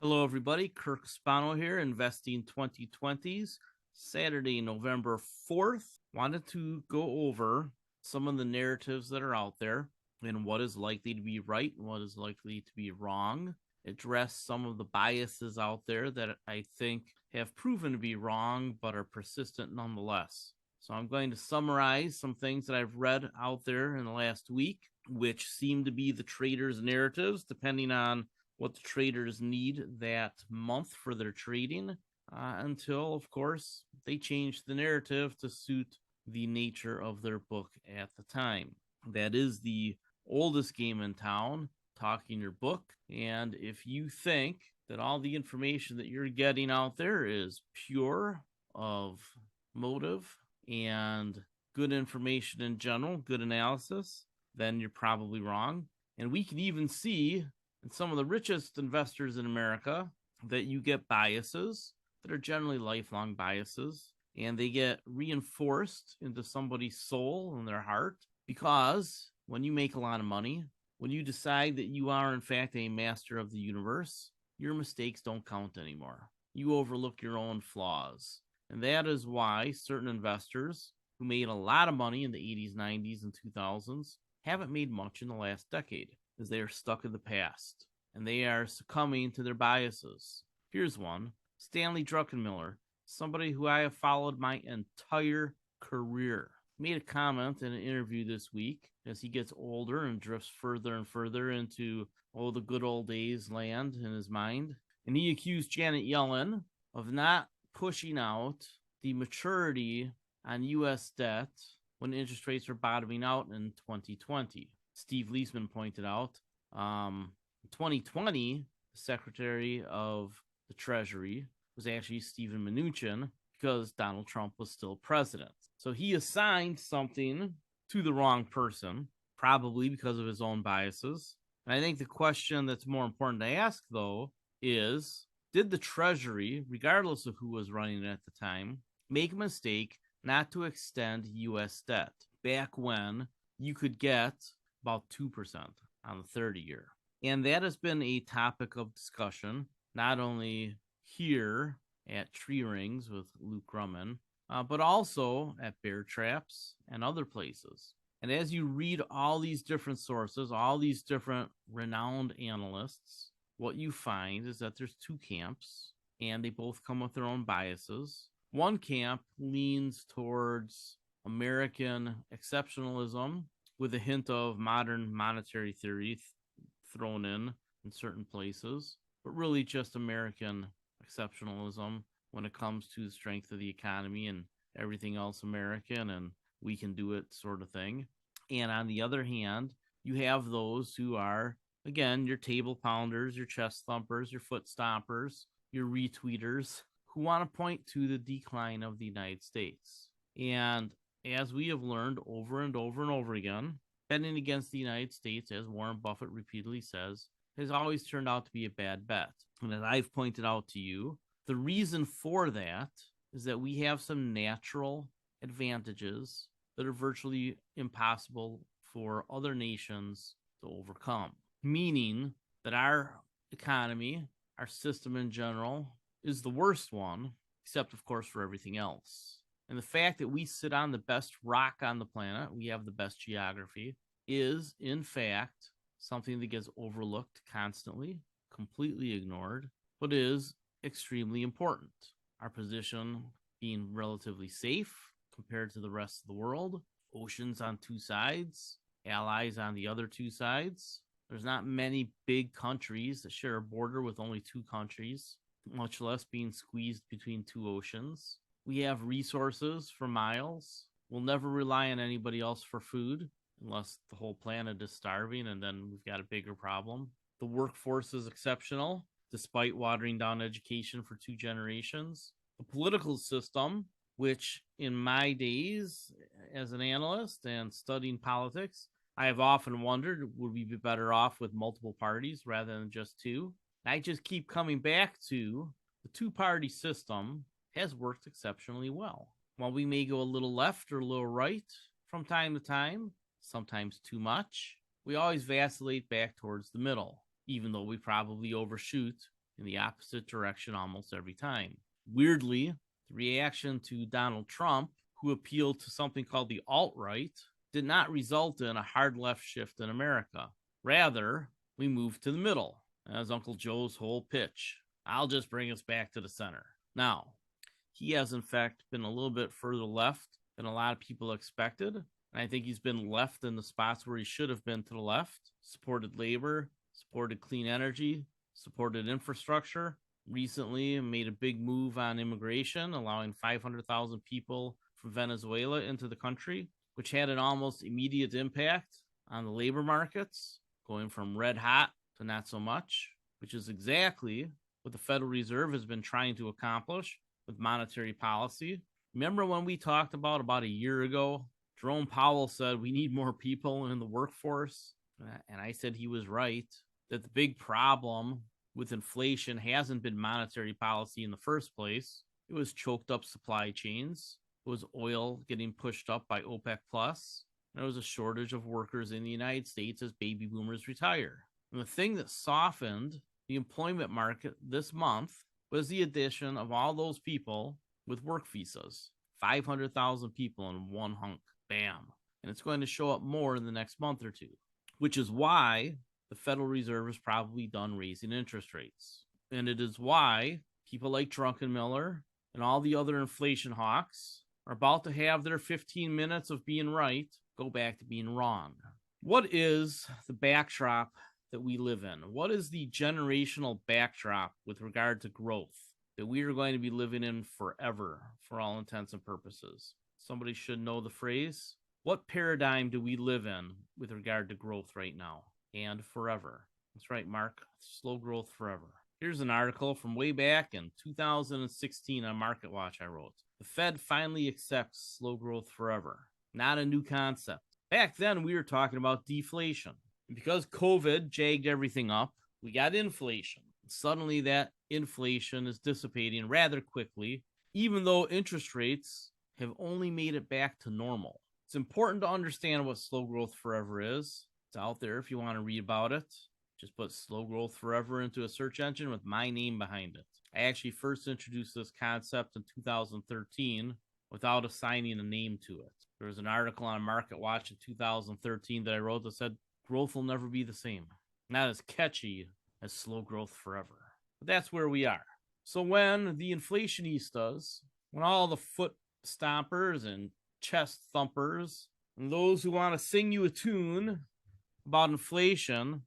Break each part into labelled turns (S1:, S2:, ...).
S1: Hello, everybody. Kirk Spano here, Investing 2020s, Saturday, November 4th. Wanted to go over some of the narratives that are out there and what is likely to be right and what is likely to be wrong. Address some of the biases out there that I think have proven to be wrong but are persistent nonetheless. So I'm going to summarize some things that I've read out there in the last week, which seem to be the traders' narratives, depending on what the traders need that month for their trading, until, of course, they change the narrative to suit the nature of their book at the time. That is the oldest game in town, talking your book. And if you think that all the information that you're getting out there is pure of motive and good information in general, good analysis, then you're probably wrong. And we can even see in some of the richest investors in America that you get biases that are generally lifelong biases, and they get reinforced into somebody's soul and their heart, because when you make a lot of money, when you decide that you are in fact a master of the universe, your mistakes don't count anymore. You overlook your own flaws. And that is why certain investors who made a lot of money in the 80s, 90s, and 2000s haven't made much in the last decade, as they are stuck in the past and they are succumbing to their biases. Here's one: Stanley Druckenmiller, somebody who I have followed my entire career, made a comment in an interview this week as he gets older and drifts further and further into, the good old days land in his mind. And he accused Janet Yellen of not pushing out the maturity on U.S. debt when interest rates are bottoming out in 2020. Steve Leisman pointed out, 2020, the Secretary of the Treasury was actually Steven Mnuchin, because Donald Trump was still president. So he assigned something to the wrong person, probably because of his own biases. And I think the question that's more important to ask, though, is, did the Treasury, regardless of who was running it at the time, make a mistake not to extend U.S. debt back when you could get about 2% on the 30-year? And that has been a topic of discussion, not only here at Tree Rings with Luke Grumman, but also at Bear Traps and other places. And as you read all these different sources, all these different renowned analysts, what you find is that there's two camps, and they both come with their own biases. One camp leans towards American exceptionalism with a hint of modern monetary theory thrown in certain places, but really just American exceptionalism when it comes to the strength of the economy and everything else American and we can do it sort of thing. And on the other hand, you have those who are, again, your table pounders, your chest thumpers, your foot stompers, your retweeters, who want to point to the decline of the United States. And as we have learned over and over and over again, betting against the United States, as Warren Buffett repeatedly says, has always turned out to be a bad bet. And as I've pointed out to you, the reason for that is that we have some natural advantages that are virtually impossible for other nations to overcome. Meaning that our economy, our system in general, is the worst one, except, of course, for everything else. And the fact that we sit on the best rock on the planet, we have the best geography, is, in fact, something that gets overlooked constantly, completely ignored, but is extremely important. Our position being relatively safe compared to the rest of the world, oceans on two sides, allies on the other two sides. There's not many big countries that share a border with only two countries, much less being squeezed between two oceans. We have resources for miles. We'll never rely on anybody else for food unless the whole planet is starving, and then we've got a bigger problem. The workforce is exceptional, despite watering down education for 2 generations. The political system, which in my days as an analyst and studying politics, I have often wondered, would we be better off with multiple parties rather than just two? I just keep coming back to the two-party system has worked exceptionally well. While we may go a little left or a little right from time to time, sometimes too much, we always vacillate back towards the middle, even though we probably overshoot in the opposite direction almost every time. Weirdly, the reaction to Donald Trump, who appealed to something called the alt-right, did not result in a hard left shift in America. Rather, we moved to the middle, as Uncle Joe's whole pitch. I'll just bring us back to the center. Now, he has in fact been a little bit further left than a lot of people expected. And I think he's been left in the spots where he should have been to the left. Supported labor, supported clean energy, supported infrastructure. Recently made a big move on immigration, allowing 500,000 people from Venezuela into the country, which had an almost immediate impact on the labor markets, going from red hot to not so much, which is exactly what the Federal Reserve has been trying to accomplish with monetary policy. Remember when we talked about a year ago, Jerome Powell said we need more people in the workforce? And I said he was right, that the big problem with inflation hasn't been monetary policy in the first place. It was choked up supply chains. It was oil getting pushed up by OPEC Plus. And there was a shortage of workers in the United States as baby boomers retire. And the thing that softened the employment market this month was the addition of all those people with work visas. 500,000 people in one hunk. Bam. And it's going to show up more in the next month or two, which is why the Federal Reserve is probably done raising interest rates. And it is why people like Druckenmiller and all the other inflation hawks are about to have their 15 minutes of being right go back to being wrong. What is the backdrop that we live in? What is the generational backdrop with regard to growth that we are going to be living in forever for all intents and purposes? Somebody should know the phrase. What paradigm do we live in with regard to growth right now and forever? That's right, Mark. Slow growth forever. Here's an article from way back in 2016 on MarketWatch I wrote. The Fed finally accepts slow growth forever. Not a new concept. Back then, we were talking about deflation. And because COVID jagged everything up, we got inflation. Suddenly, that inflation is dissipating rather quickly, even though interest rates have only made it back to normal. It's important to understand what slow growth forever is. It's out there if you want to read about it. Just put slow growth forever into a search engine with my name behind it. I actually first introduced this concept in 2013 without assigning a name to it. There was an article on MarketWatch in 2013 that I wrote that said, growth will never be the same. Not as catchy as slow growth forever. But that's where we are. So when the inflationistas, when all the foot stompers and chest thumpers and those who want to sing you a tune about inflation,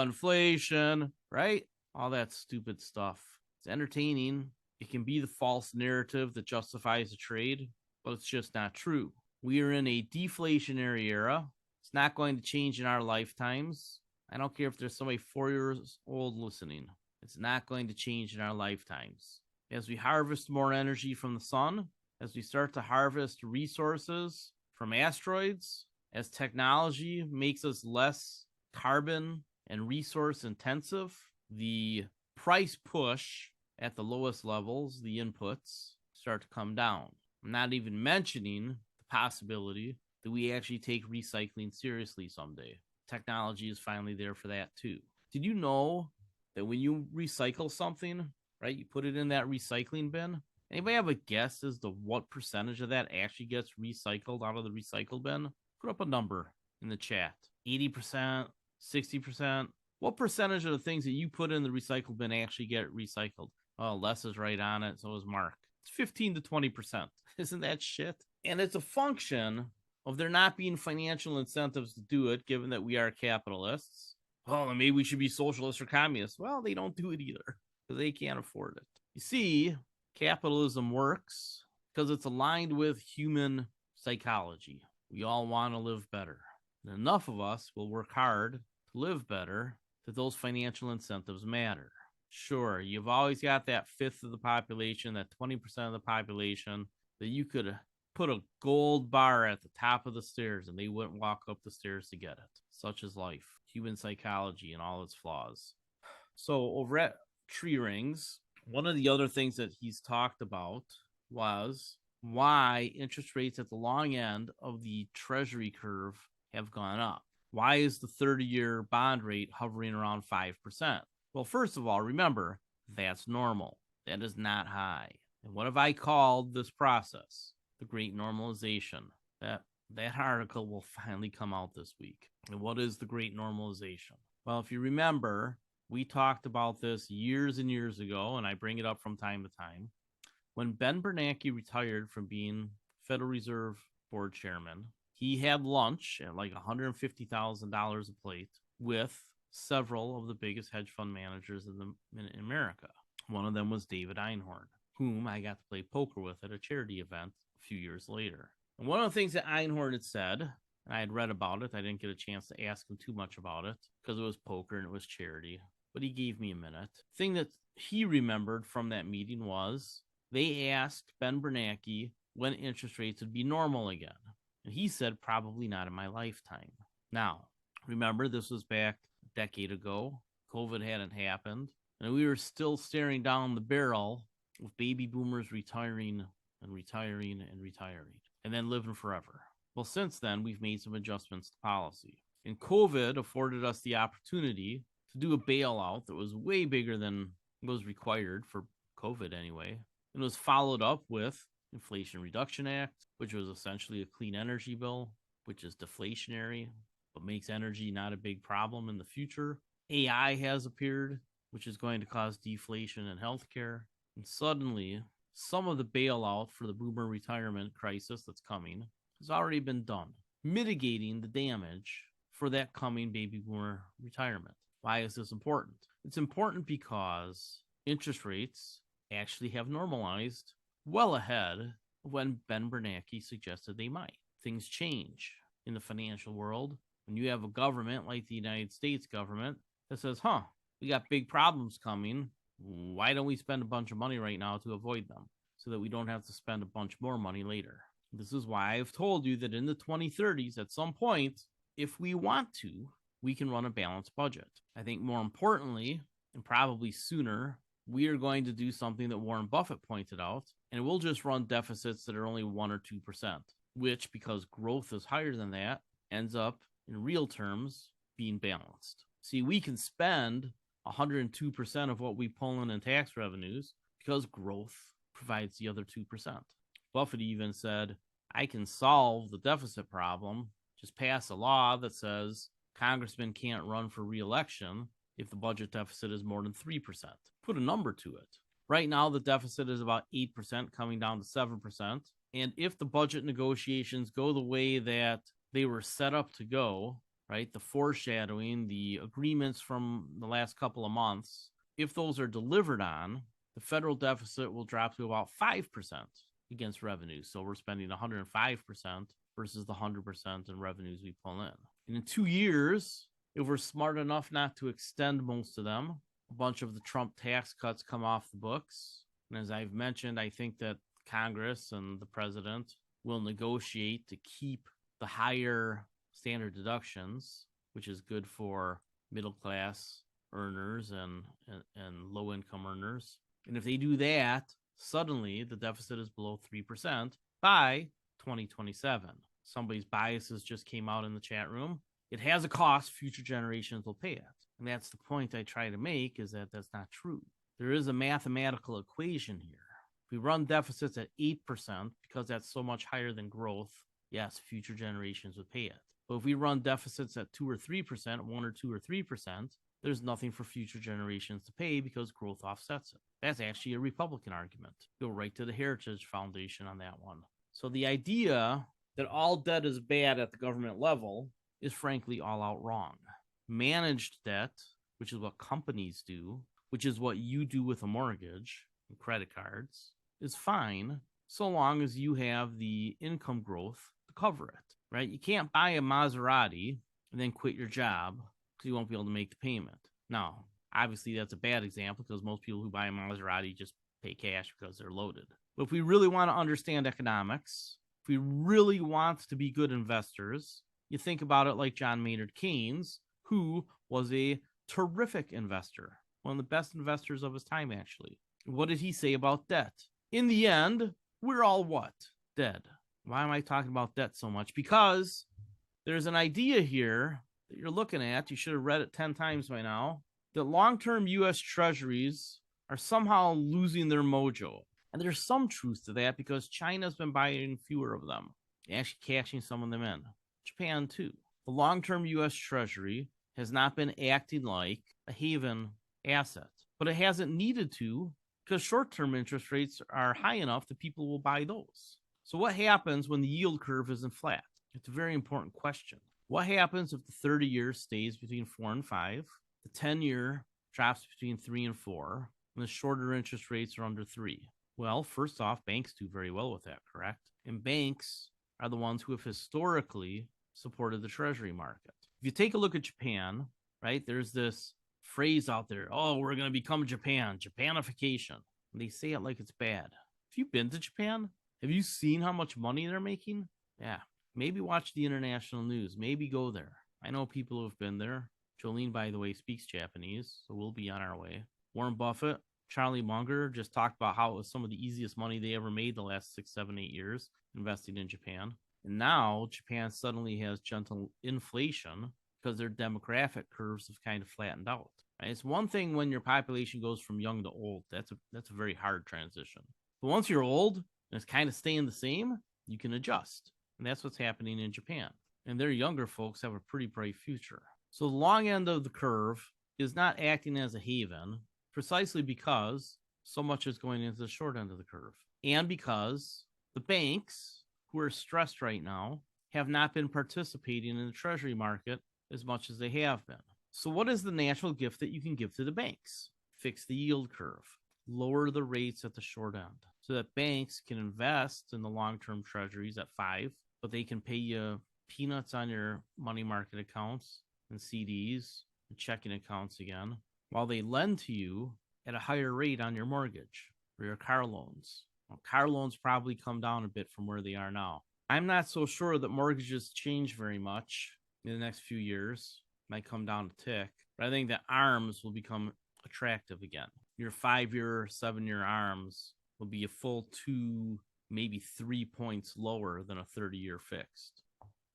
S1: inflation, right? All that stupid stuff. It's entertaining. It can be the false narrative that justifies a trade, but it's just not true. We are in a deflationary era. It's not going to change in our lifetimes. I don't care if there's somebody 4 years old listening. It's not going to change in our lifetimes. As we harvest more energy from the sun, as we start to harvest resources from asteroids, as technology makes us less carbon and resource intensive, the price push at the lowest levels, the inputs, start to come down. I'm not even mentioning the possibility that we actually take recycling seriously someday. Technology is finally there for that too. Did you know that when you recycle something, right, you put it in that recycling bin? Anybody have a guess as to what percentage of that actually gets recycled out of the recycle bin? Put up a number in the chat. 80%, 60%. What percentage of the things that you put in the recycle bin actually get recycled? Oh, Les is right on it. So is Mark. It's 15 to 20%. Isn't that shit? And it's a function of there not being financial incentives to do it, given that we are capitalists. Oh, then maybe we should be socialists or communists. Well, they don't do it either because they can't afford it. You see, capitalism works because it's aligned with human psychology. We all want to live better. And enough of us will work hard to live better that those financial incentives matter. Sure, you've always got that fifth of the population, that 20% of the population that you could put a gold bar at the top of the stairs and they wouldn't walk up the stairs to get it. Such is life, human psychology and all its flaws. So over at Tree Rings, one of the other things that he's talked about was why interest rates at the long end of the Treasury curve have gone up. Why is the 30-year bond rate hovering around 5%? Well, first of all, remember, that's normal. That is not high. And what have I called this process? The Great Normalization. That article will finally come out this week. And what is the Great Normalization? Well, if you remember, we talked about this years and years ago, and I bring it up from time to time. When Ben Bernanke retired from being Federal Reserve Board Chairman, he had lunch at like $150,000 a plate with several of the biggest hedge fund managers in America. One of them was David Einhorn, whom I got to play poker with at a charity event a few years later. And one of the things that Einhorn had said, and I had read about it, I didn't get a chance to ask him too much about it because it was poker and it was charity, but he gave me a minute. The thing that he remembered from that meeting was they asked Ben Bernanke when interest rates would be normal again. And he said, probably not in my lifetime. Now, remember, this was back a decade ago. COVID hadn't happened. And we were still staring down the barrel with baby boomers retiring and retiring and retiring and then living forever. Well, since then, we've made some adjustments to policy. And COVID afforded us the opportunity to do a bailout that was way bigger than was required for COVID anyway. And was followed up with Inflation Reduction Act, which was essentially a clean energy bill, which is deflationary, but makes energy not a big problem in the future. AI has appeared, which is going to cause deflation in healthcare. And suddenly, some of the bailout for the boomer retirement crisis that's coming has already been done, mitigating the damage for that coming baby boomer retirement. Why is this important? It's important because interest rates actually have normalized well ahead of when Ben Bernanke suggested they might. Things change in the financial world when you have a government like the United States government that says, we got big problems coming. Why don't we spend a bunch of money right now to avoid them so that we don't have to spend a bunch more money later? This is why I've told you that in the 2030s, at some point, if we want to, we can run a balanced budget. I think more importantly, and probably sooner, we are going to do something that Warren Buffett pointed out, and we'll just run deficits that are only 1 or 2%, which, because growth is higher than that, ends up in real terms being balanced. See, we can spend 102% of what we pull in tax revenues because growth provides the other 2%. Buffett even said, I can solve the deficit problem, just pass a law that says congressmen can't run for re-election if the budget deficit is more than 3%. Put a number to it. Right now, the deficit is about 8%, coming down to 7%. And if the budget negotiations go the way that they were set up to go, right, the foreshadowing, the agreements from the last couple of months, if those are delivered on, the federal deficit will drop to about 5% against revenues. So we're spending 105% versus the 100% in revenues we pull in. And in 2 years, if we're smart enough not to extend most of them, a bunch of the Trump tax cuts come off the books. And as I've mentioned, I think that Congress and the president will negotiate to keep the higher standard deductions, which is good for middle class earners and low income earners. And if they do that, suddenly the deficit is below 3% by 2027. Somebody's biases just came out in the chat room. It has a cost, future generations will pay it. And that's the point I try to make, is that that's not true. There is a mathematical equation here. If we run deficits at 8% because that's so much higher than growth, yes, future generations would pay it. But if we run deficits at 2 or 3%, 1 or 2 or 3%, there's nothing for future generations to pay because growth offsets it. That's actually a Republican argument. Go right to the Heritage Foundation on that one. So the idea that all debt is bad at the government level is frankly all out wrong. Managed debt, which is what companies do, which is what you do with a mortgage and credit cards, is fine so long as you have the income growth to cover it, right? You can't buy a Maserati and then quit your job because you won't be able to make the payment. Now, obviously that's a bad example because most people who buy a Maserati just pay cash because they're loaded. But if we really want to understand economics, if we really want to be good investors, you think about it like John Maynard Keynes, who was a terrific investor, one of the best investors of his time, actually. What did he say about debt? In the end, we're all what? Dead. Why am I talking about debt so much? Because there's an idea here that you're looking at. You should have read it 10 times by now. that long-term U.S. treasuries are somehow losing their mojo. And there's some truth to that because China's been buying fewer of them, actually cashing some of them in. Japan, too. The long-term U.S. treasury has not been acting like a haven asset, but it hasn't needed to because short-term interest rates are high enough that people will buy those. So what happens when the yield curve isn't flat? It's a very important question. What happens if the 30-year stays between 4 and 5, the 10-year drops between 3 and 4, and the shorter interest rates are under 3? Well, first off, banks do very well with that, correct? And banks are the ones who have historically supported the Treasury market. If you take a look at Japan, right, there's this phrase out there, oh, we're going to become Japan, Japanification. And they say it like it's bad. Have you been to Japan? Have you seen how much money they're making? Yeah. Maybe watch the international news. Maybe go there. I know people who have been there. Jolene, by the way, speaks Japanese, so we'll be on our way. Warren Buffett, Charlie Munger just talked about how it was some of the easiest money they ever made the last 6, 7, 8 years investing in Japan. And now Japan suddenly has gentle inflation because their demographic curves have kind of flattened out. Right? It's one thing when your population goes from young to old. That's a very hard transition. But once you're old and it's kind of staying the same, you can adjust. And that's what's happening in Japan. And their younger folks have a pretty bright future. So the long end of the curve is not acting as a haven precisely because so much is going into the short end of the curve. And because the banks, who are stressed right now, have not been participating in the Treasury market as much as they have been. So what is the natural gift that you can give to the banks? Fix the yield curve. Lower the rates at the short end so that banks can invest in the long-term treasuries at 5, but they can pay you peanuts on your money market accounts and CDs and checking accounts again, while they lend to you at a higher rate on your mortgage or your car loans. Well, car loans probably come down a bit from where they are now. I'm not so sure that mortgages change very much in the next few years. Might come down a tick, but I think that ARMs will become attractive again. Your 5-year, 7-year ARMs will be a full 2, maybe 3 points lower than a 30-year fixed.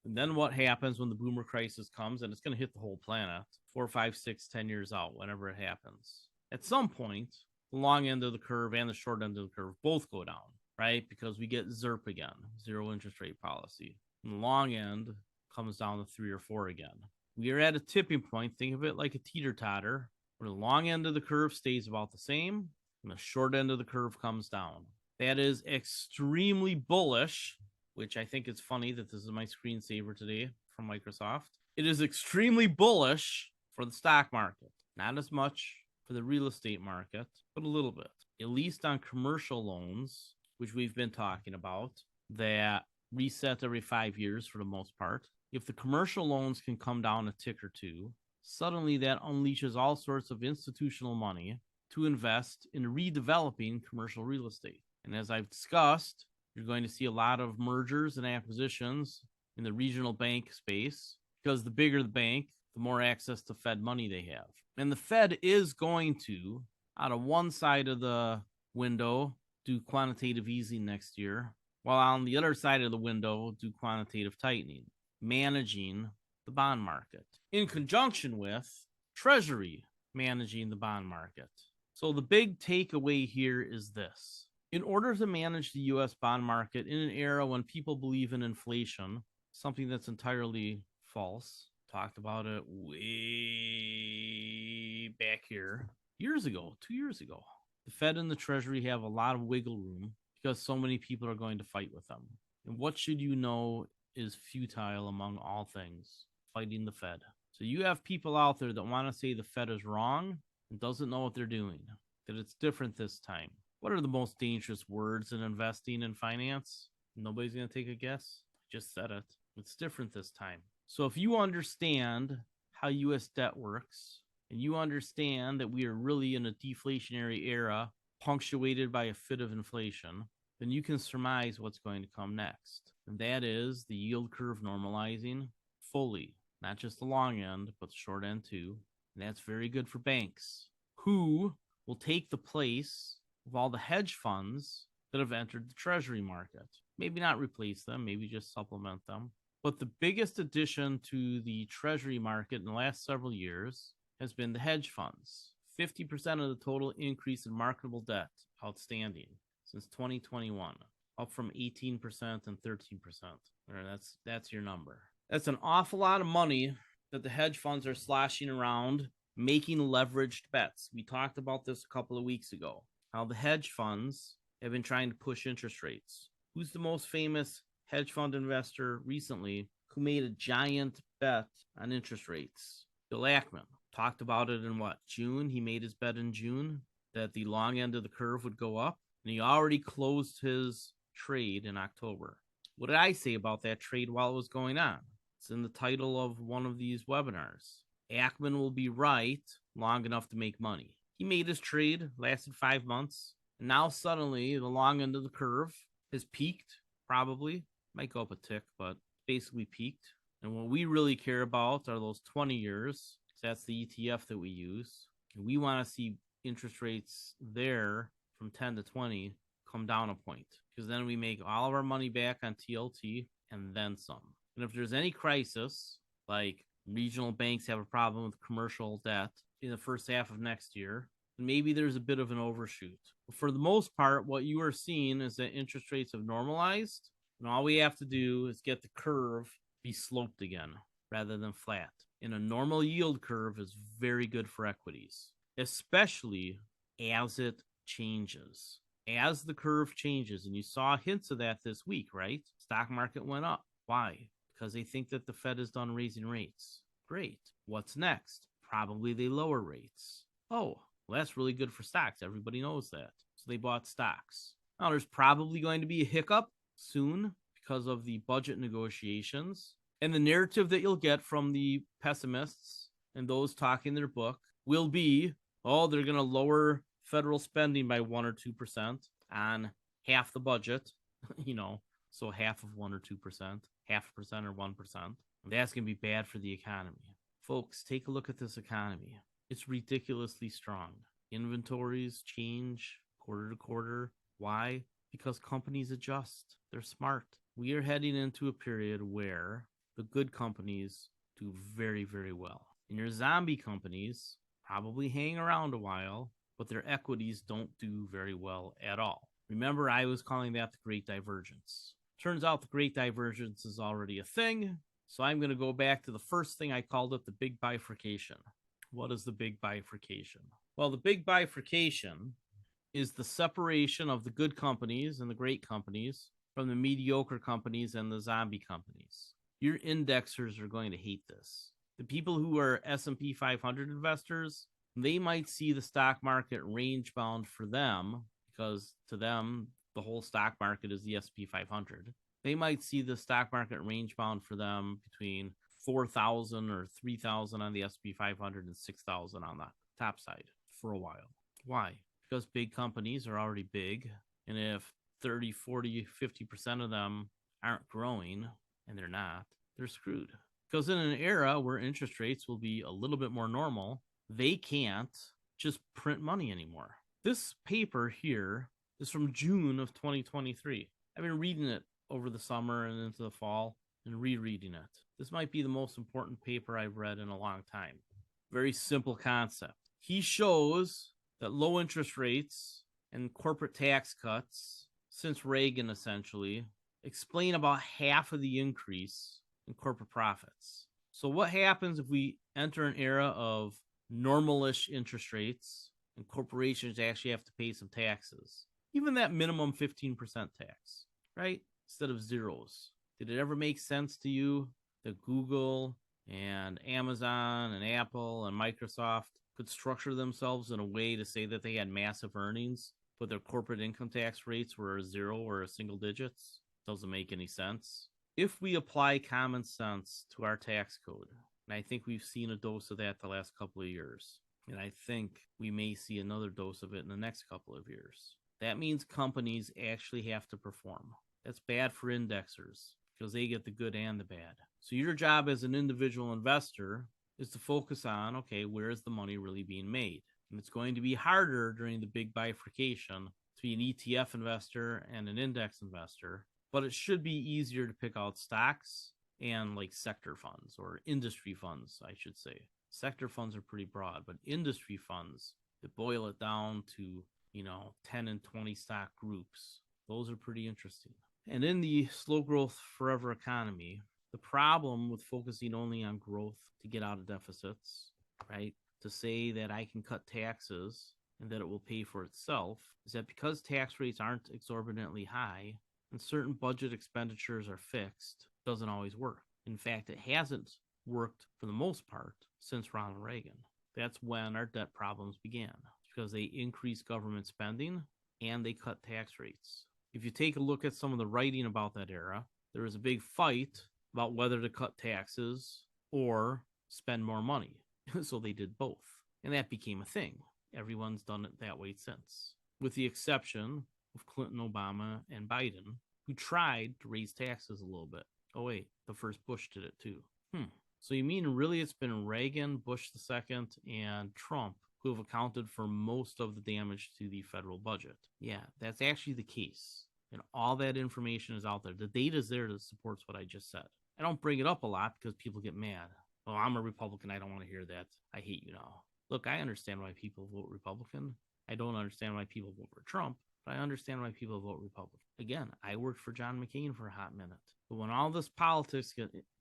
S1: And then what happens when the boomer crisis comes, and it's going to hit the whole planet 4, 5, 6, 10 years out, whenever it happens. At some point, the long end of the curve and the short end of the curve both go down, right? Because we get ZIRP again, zero interest rate policy. And the long end comes down to 3 or 4 again. We are at a tipping point. Think of it like a teeter-totter, where the long end of the curve stays about the same, and the short end of the curve comes down. That is extremely bullish, which I think it's funny that this is my screensaver today from Microsoft. It is extremely bullish for the stock market. Not as much for the real estate market, but a little bit. At least on commercial loans, which we've been talking about, that reset every 5 years for the most part. If the commercial loans can come down a tick or two, suddenly that unleashes all sorts of institutional money to invest in redeveloping commercial real estate. And as I've discussed, you're going to see a lot of mergers and acquisitions in the regional bank space because the bigger the bank, the more access to Fed money they have. And the Fed is going to, out of one side of the window, do quantitative easing next year, while on the other side of the window, do quantitative tightening, managing the bond market in conjunction with Treasury managing the bond market. So the big takeaway here is this. In order to manage the U.S. bond market in an era when people believe in inflation, something that's entirely false, talked about it way back here, years ago, 2 years ago. The Fed and the Treasury have a lot of wiggle room because so many people are going to fight with them. And what should you know is futile among all things, fighting the Fed. So you have people out there that want to say the Fed is wrong and doesn't know what they're doing, that it's different this time. What are the most dangerous words in investing and finance? Nobody's going to take a guess. I just said it. It's different this time. So if you understand how U.S. debt works, and you understand that we are really in a deflationary era punctuated by a fit of inflation, then you can surmise what's going to come next. And that is the yield curve normalizing fully, not just the long end, but the short end too. And that's very good for banks, who will take the place of all the hedge funds that have entered the Treasury market. Maybe not replace them, maybe just supplement them. But the biggest addition to the Treasury market in the last several years has been the hedge funds. 50% of the total increase in marketable debt outstanding since 2021, up from 18% and 13%. That's your number. That's an awful lot of money that the hedge funds are sloshing around, making leveraged bets. We talked about this a couple of weeks ago, how the hedge funds have been trying to push interest rates. Who's the most famous hedge fund investor recently who made a giant bet on interest rates? Bill Ackman. Talked about it in June? He made his bet in June that the long end of the curve would go up, and he already closed his trade in October. What did I say about that trade while it was going on? It's in the title of one of these webinars. Ackman will be right long enough to make money. He made his trade, lasted 5 months, and now suddenly the long end of the curve has peaked, probably. Might go up a tick, but basically peaked. And what we really care about are those 20 years. That's the ETF that we use. And we want to see interest rates there from 10 to 20 come down a point, because then we make all of our money back on TLT and then some. And if there's any crisis, like regional banks have a problem with commercial debt in the first half of next year, then maybe there's a bit of an overshoot. But for the most part, what you are seeing is that interest rates have normalized, and all we have to do is get the curve be sloped again rather than flat. And a normal yield curve is very good for equities, especially as it changes. As the curve changes, and you saw hints of that this week, right? Stock market went up. Why? Because they think that the Fed is done raising rates. Great. What's next? Probably they lower rates. Oh, well, that's really good for stocks. Everybody knows that. So they bought stocks. Now, there's probably going to be a hiccup soon because of the budget negotiations. And the narrative that you'll get from the pessimists and those talking their book will be, oh, they're going to lower federal spending by 1 or 2% on half the budget, so half of 1 or 2%, half a percent or 1%. That's going to be bad for the economy. Folks, take a look at this economy. It's ridiculously strong. Inventories change quarter to quarter. Why? Because companies adjust. They're smart. We are heading into a period where the good companies do very, very well. And your zombie companies probably hang around a while, but their equities don't do very well at all. Remember, I was calling that the Great Divergence. Turns out the Great Divergence is already a thing, so I'm going to go back to the first thing I called it, the big bifurcation. What is the big bifurcation? Well, the big bifurcation is the separation of the good companies and the great companies from the mediocre companies and the zombie companies. Your indexers are going to hate this. The people who are S&P 500 investors, they might see the stock market range bound for them, because to them, the whole stock market is the S&P 500. They might see the stock market range bound for them between 4,000 or 3,000 on the S&P 500 and 6,000 on the top side for a while. Why? Because big companies are already big, and if 30, 40, 50% of them aren't growing, and they're not, they're screwed. Because in an era where interest rates will be a little bit more normal, they can't just print money anymore. This paper here is from June of 2023. I've been reading it over the summer and into the fall and rereading it. This might be the most important paper I've read in a long time. Very simple concept. He shows that low interest rates and corporate tax cuts since Reagan essentially explain about half of the increase in corporate profits. So what happens if we enter an era of normalish interest rates and corporations actually have to pay some taxes? Even that minimum 15% tax, right? Instead of zeros. Did it ever make sense to you that Google and Amazon and Apple and Microsoft could structure themselves in a way to say that they had massive earnings, but their corporate income tax rates were a zero or a single digits? Doesn't make any sense. If we apply common sense to our tax code, and I think we've seen a dose of that the last couple of years, and I think we may see another dose of it in the next couple of years, that means companies actually have to perform. That's bad for indexers because they get the good and the bad. So your job as an individual investor is to focus on, okay, where is the money really being made? And it's going to be harder during the big bifurcation to be an ETF investor and an index investor, but it should be easier to pick out stocks and like sector funds or industry funds, I should say. Sector funds are pretty broad, but industry funds that boil it down to, 10 and 20 stock groups, those are pretty interesting. And in the slow growth forever economy, the problem with focusing only on growth to get out of deficits, right? To say that I can cut taxes and that it will pay for itself is that because tax rates aren't exorbitantly high and certain budget expenditures are fixed, it doesn't always work. In fact, it hasn't worked for the most part since Ronald Reagan. That's when our debt problems began, because they increased government spending and they cut tax rates. If you take a look at some of the writing about that era, there was a big fight about whether to cut taxes or spend more money. So they did both. And that became a thing. Everyone's done it that way since, with the exception of Clinton, Obama, and Biden, who tried to raise taxes a little bit. Oh, wait, the first Bush did it too. So you mean really it's been Reagan, Bush II, and Trump who have accounted for most of the damage to the federal budget? Yeah, that's actually the case. And all that information is out there. The data is there that supports what I just said. I don't bring it up a lot because people get mad. Oh, I'm a Republican. I don't want to hear that. I hate you now. Look, I understand why people vote Republican. I don't understand why people vote for Trump, but I understand why people vote Republican. Again, I worked for John McCain for a hot minute. But when all this politics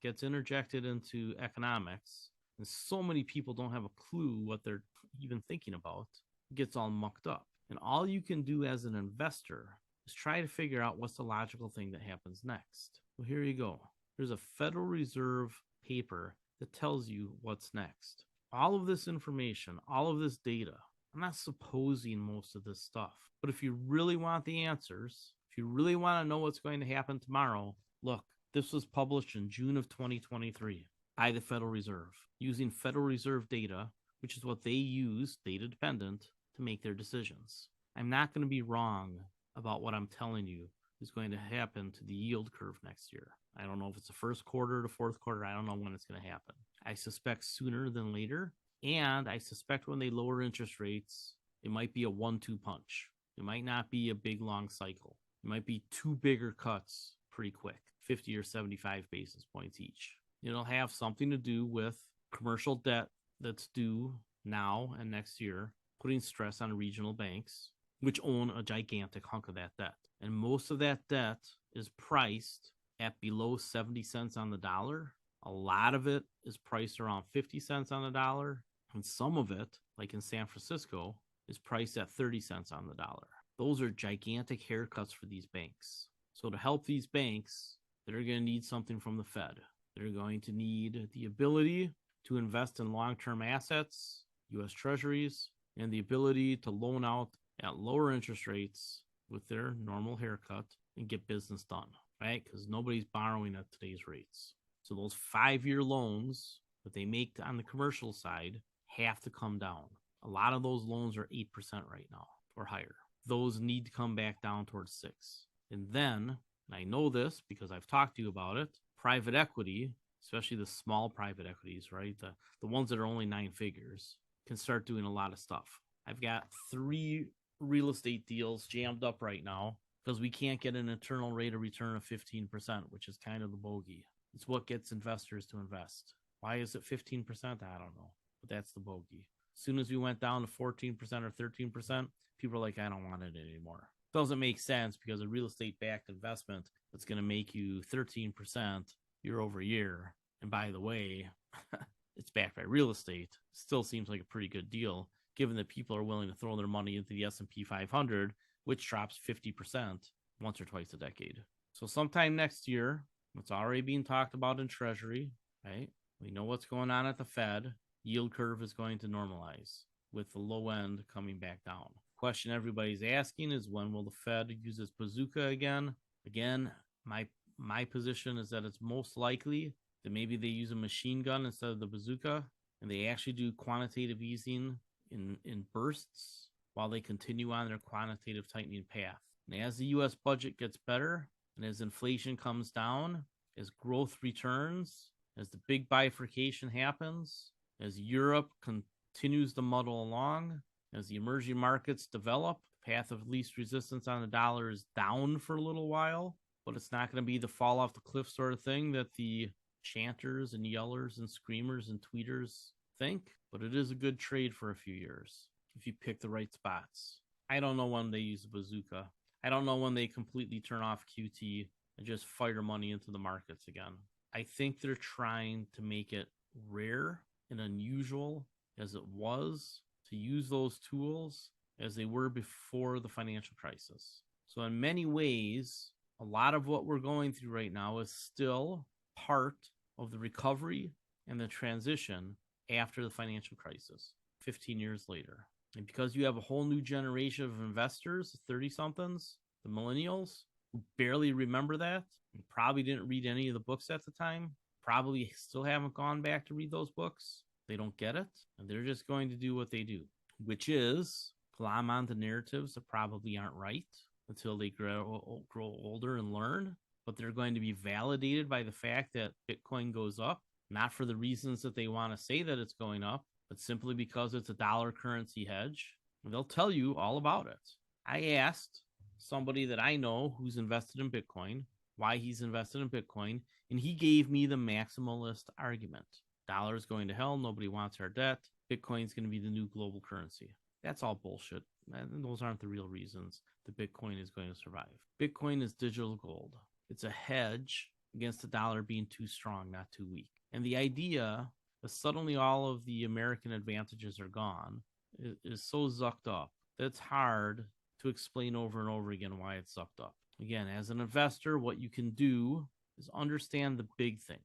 S1: gets interjected into economics, and so many people don't have a clue what they're even thinking about, it gets all mucked up. And all you can do as an investor is try to figure out what's the logical thing that happens next. Well, here you go. There's a Federal Reserve paper that tells you what's next. All of this information, all of this data, I'm not supposing most of this stuff. But if you really want the answers, if you really want to know what's going to happen tomorrow, look, this was published in June of 2023 by the Federal Reserve, using Federal Reserve data, which is what they use, data dependent, to make their decisions. I'm not going to be wrong about what I'm telling you is going to happen to the yield curve next year. I don't know if it's the first quarter to fourth quarter. I don't know when it's going to happen. I suspect sooner than later. And I suspect when they lower interest rates, it might be a 1-2 punch. It might not be a big, long cycle. It might be two bigger cuts pretty quick, 50 or 75 basis points each. It'll have something to do with commercial debt that's due now and next year, putting stress on regional banks, which own a gigantic hunk of that debt. And most of that debt is priced at below 70 cents on the dollar. A lot of it is priced around 50 cents on the dollar. And some of it, like in San Francisco, is priced at 30 cents on the dollar. Those are gigantic haircuts for these banks. So to help these banks, they're going to need something from the Fed. They're going to need the ability to invest in long-term assets, U.S. Treasuries, and the ability to loan out at lower interest rates with their normal haircut and get business done, right? Because nobody's borrowing at today's rates. So those 5-year loans that they make on the commercial side have to come down. A lot of those loans are 8% right now or higher. Those need to come back down towards 6%. And then, and I know this because I've talked to you about it, private equity, especially the small private equities, right? The ones that are only 9 figures, can start doing a lot of stuff. I've got 3 real estate deals jammed up right now because we can't get an internal rate of return of 15%, which is kind of the bogey. It's what gets investors to invest. Why is it 15%? I don't know, but that's the bogey. As soon as we went down to 14% or 13%, people are like, I don't want it anymore. Doesn't make sense because a real estate backed investment that's going to make you 13% year over year. And by the way, it's backed by real estate. Still seems like a pretty good deal, given that people are willing to throw their money into the S&P 500, which drops 50% once or twice a decade. So sometime next year, it's already being talked about in Treasury, right? We know what's going on at the Fed. Yield curve is going to normalize with the low end coming back down. Question everybody's asking is, when will the Fed use its bazooka again? Again, my position is that it's most likely that maybe they use a machine gun instead of the bazooka, and they actually do quantitative easing in bursts while they continue on their quantitative tightening path. And as the U.S. budget gets better, and as inflation comes down, as growth returns, as the big bifurcation happens, as Europe continues to muddle along, as the emerging markets develop, the path of least resistance on the dollar is down for a little while, but it's not going to be the fall off the cliff sort of thing that the chanters and yellers and screamers and tweeters think, but it is a good trade for a few years if you pick the right spots. I don't know when they use a bazooka. I don't know when they completely turn off QT and just fire money into the markets again. I think they're trying to make it rare and unusual as it was to use those tools as they were before the financial crisis. So in many ways, a lot of what we're going through right now is still part of the recovery and the transition after the financial crisis 15 years later. And because you have a whole new generation of investors, 30-somethings, the millennials, who barely remember that, and probably didn't read any of the books at the time, probably still haven't gone back to read those books. They don't get it, and they're just going to do what they do, which is glom onto narratives that probably aren't right until they grow older and learn, but they're going to be validated by the fact that Bitcoin goes up, not for the reasons that they want to say that it's going up, but simply because it's a dollar currency hedge. And they'll tell you all about it. I asked somebody that I know who's invested in Bitcoin why he's invested in Bitcoin, and he gave me the maximalist argument. Dollar's going to hell. Nobody wants our debt. Bitcoin's going to be the new global currency. That's all bullshit. And those aren't the real reasons that Bitcoin is going to survive. Bitcoin is digital gold. It's a hedge against the dollar being too strong, not too weak. And the idea that suddenly all of the American advantages are gone is so zucked up that it's hard to explain over and over again why it's zucked up. Again, as an investor, what you can do is understand the big things.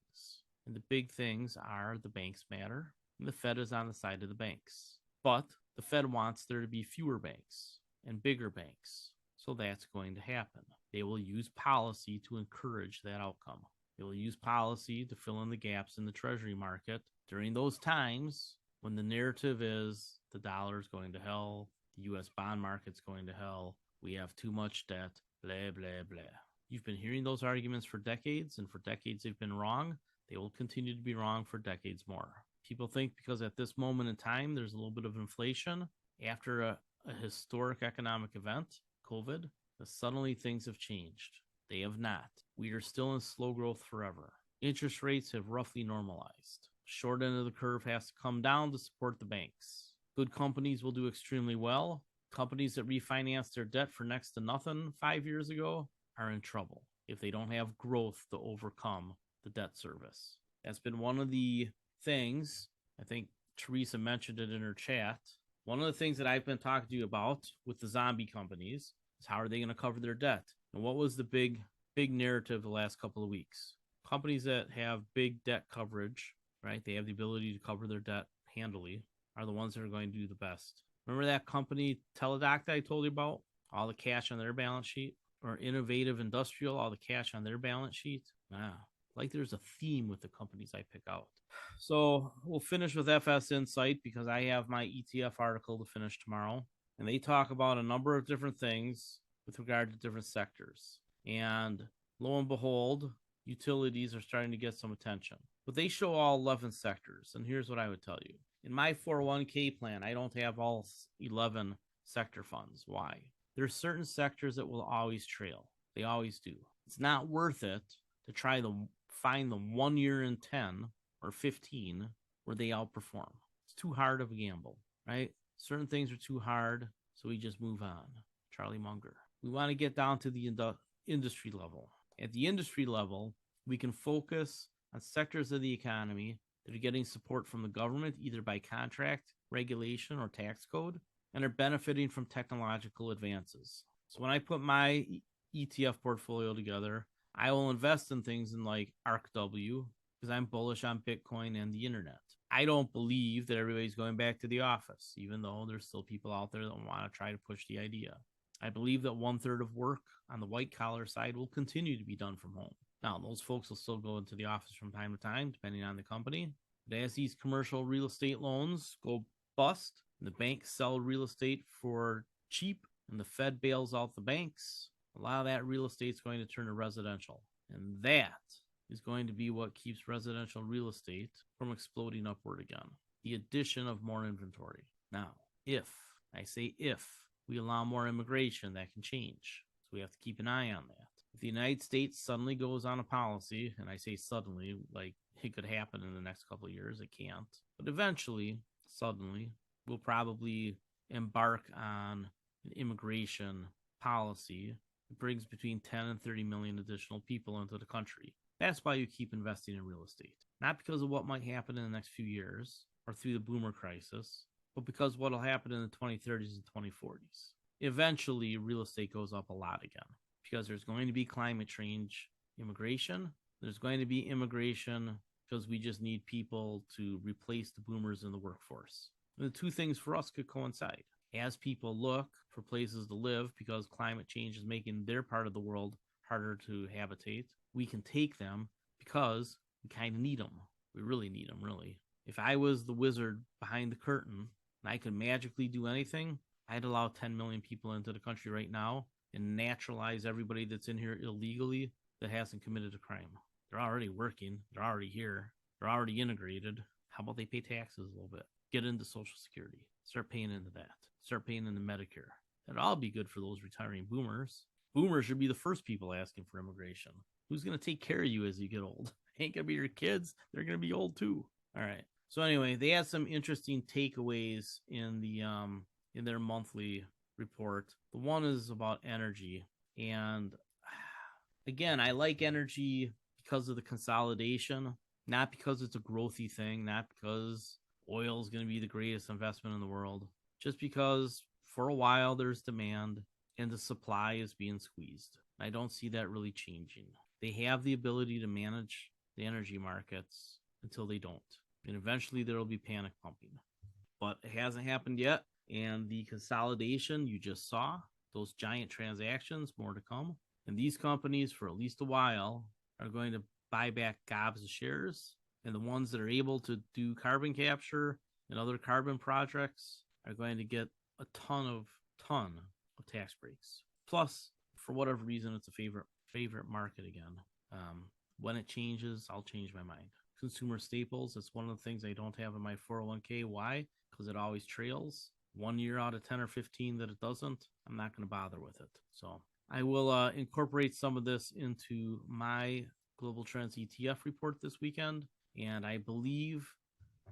S1: And the big things are the banks matter, and the Fed is on the side of the banks. But the Fed wants there to be fewer banks and bigger banks. So that's going to happen. They will use policy to encourage that outcome. They will use policy to fill in the gaps in the Treasury market during those times when the narrative is the dollar is going to hell, the U.S. bond market's going to hell, we have too much debt, blah, blah, blah. You've been hearing those arguments for decades, and for decades they've been wrong. They will continue to be wrong for decades more. People think because at this moment in time there's a little bit of inflation after a historic economic event, COVID, that suddenly things have changed. They have not. We are still in slow growth forever. Interest rates have roughly normalized. Short end of the curve has to come down to support the banks. Good companies will do extremely well. Companies that refinanced their debt for next to nothing 5 years ago are in trouble if they don't have growth to overcome the debt service. That's been one of the things, I think Teresa mentioned it in her chat. One of the things that I've been talking to you about with the zombie companies is how are they going to cover their debt? And what was the big narrative the last couple of weeks? Companies that have big debt coverage, right? They have the ability to cover their debt handily, are the ones that are going to do the best. Remember that company, Teladoc, that I told you about? All the cash on their balance sheet? Or Innovative Industrial, all the cash on their balance sheet? Like there's a theme with the companies I pick out. So we'll finish with FS Insight because I have my ETF article to finish tomorrow. And they talk about a number of different things with regard to different sectors. And lo and behold, utilities are starting to get some attention. But they show all 11 sectors. And here's what I would tell you. In my 401k plan, I don't have all 11 sector funds. Why? There's certain sectors that will always trail. They always do. It's not worth it to try to find the 1 year in 10 or 15 where they outperform. It's too hard of a gamble, right? Certain things are too hard, so we just move on. Charlie Munger. We want to get down to the industry level. At the industry level, we can focus on sectors of the economy that are getting support from the government, either by contract, regulation, or tax code, and are benefiting from technological advances. So when I put my ETF portfolio together, I will invest in things in like ARKW because I'm bullish on Bitcoin and the internet. I don't believe that everybody's going back to the office, even though there's still people out there that want to try to push the idea. I believe that 1/3 of work on the white collar side will continue to be done from home. Now, those folks will still go into the office from time to time, depending on the company. But as these commercial real estate loans go bust, and the banks sell real estate for cheap, and the Fed bails out the banks, a lot of that real estate is going to turn to residential. And that is going to be what keeps residential real estate from exploding upward again. The addition of more inventory. Now, if we allow more immigration, that can change. So we have to keep an eye on that. If the United States suddenly goes on a policy, and I say suddenly, like it could happen in the next couple of years. It can't. But eventually, suddenly, we'll probably embark on an immigration policy that brings between 10 and 30 million additional people into the country. That's why you keep investing in real estate. Not because of what might happen in the next few years or through the boomer crisis, but because what will happen in the 2030s and 2040s. Eventually, real estate goes up a lot again because there's going to be climate change immigration. There's going to be immigration because we just need people to replace the boomers in the workforce. And the two things for us could coincide. As people look for places to live because climate change is making their part of the world harder to habitate, we can take them because we kind of need them. We really need them, really. If I was the wizard behind the curtain and I could magically do anything, I'd allow 10 million people into the country right now and naturalize everybody that's in here illegally that hasn't committed a crime. They're already working. They're already here. They're already integrated. How about they pay taxes a little bit? Get into Social Security. Start paying into that. Start paying into Medicare. That'll all be good for those retiring boomers. Boomers should be the first people asking for immigration. Who's going to take care of you as you get old? Ain't going to be your kids. They're going to be old too. All right. So anyway, they had some interesting takeaways in their monthly report. The one is about energy. And again, I like energy because of the consolidation, not because it's a growthy thing, not because oil is going to be the greatest investment in the world, just because for a while there's demand and the supply is being squeezed. I don't see that really changing. They have the ability to manage the energy markets until they don't. And eventually there will be panic pumping. But it hasn't happened yet. And the consolidation you just saw, those giant transactions, more to come. And these companies, for at least a while, are going to buy back gobs of shares. And the ones that are able to do carbon capture and other carbon projects are going to get a ton of tax breaks. Plus, for whatever reason, it's a favorite market again. When it changes, I'll change my mind. Consumer staples, it's one of the things I don't have in my 401k. Why? Because it always trails. 1 year out of 10 or 15 that it doesn't, I'm not going to bother with it. So I will incorporate some of this into my Global Trends ETF report this weekend. And I believe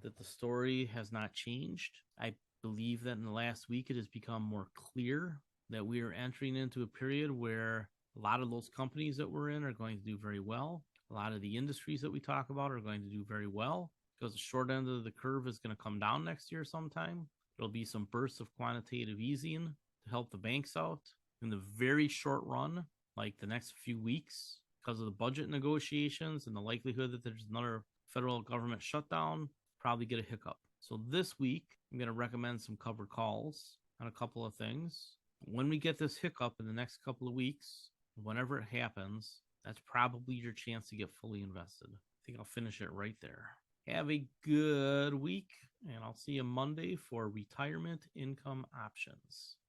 S1: that the story has not changed. I believe that in the last week, it has become more clear that we are entering into a period where a lot of those companies that we're in are going to do very well. A lot of the industries that we talk about are going to do very well because the short end of the curve is going to come down next year sometime. There'll be some bursts of quantitative easing to help the banks out in the very short run, like the next few weeks, because of the budget negotiations and the likelihood that there's another federal government shutdown, probably get a hiccup. So this week, I'm going to recommend some covered calls on a couple of things. When we get this hiccup in the next couple of weeks, whenever it happens, that's probably your chance to get fully invested. I think I'll finish it right there. Have a good week, and I'll see you Monday for retirement income options.